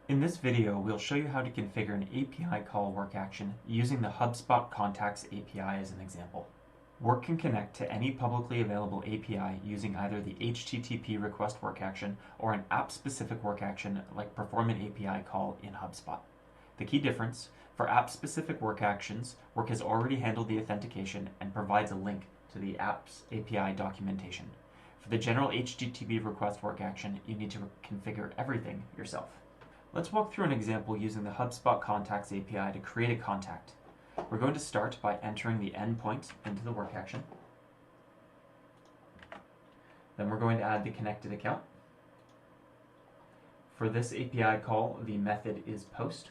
In this video, we'll show you how to configure an API call work action using the HubSpot Contacts API as an example. Wrk can connect to any publicly available API using either the HTTP request work action or an app-specific work action like perform an API call in HubSpot. The key difference, for app-specific work actions, Wrk has already handled the authentication and provides a link to the app's API documentation. For the general HTTP request work action, you need to configure everything yourself. Let's walk through an example using the HubSpot Contacts API to create a contact. We're going to start by entering the endpoint into the work action. Then we're going to add the connected account. For this API call, the method is post.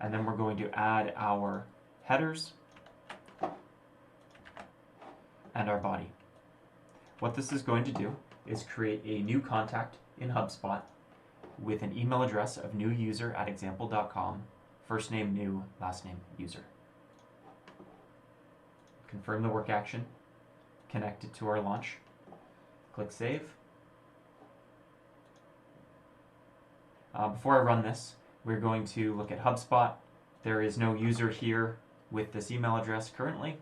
And then we're going to add our headers and our body. What this is going to do is create a new contact in HubSpot with an email address of newuser@example.com, first name new, last name user. Confirm the work action, connect it to our launch, click save. Before I run this, we're going to look at HubSpot. There is no user here with this email address currently,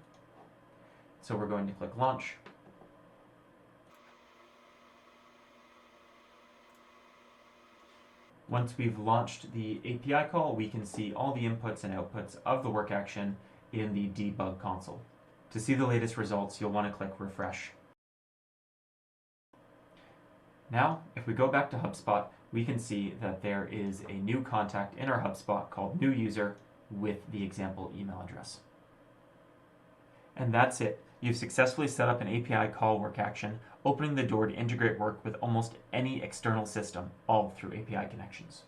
so we're going to click launch. Once we've launched the API call, we can see all the inputs and outputs of the work action in the debug console. To see the latest results, you'll want to click refresh. Now, if we go back to HubSpot, we can see that there is a new contact in our HubSpot called new user with the example email address. And that's it. You've successfully set up an API call work action, opening the door to integrate Wrk with almost any external system, all through API connections.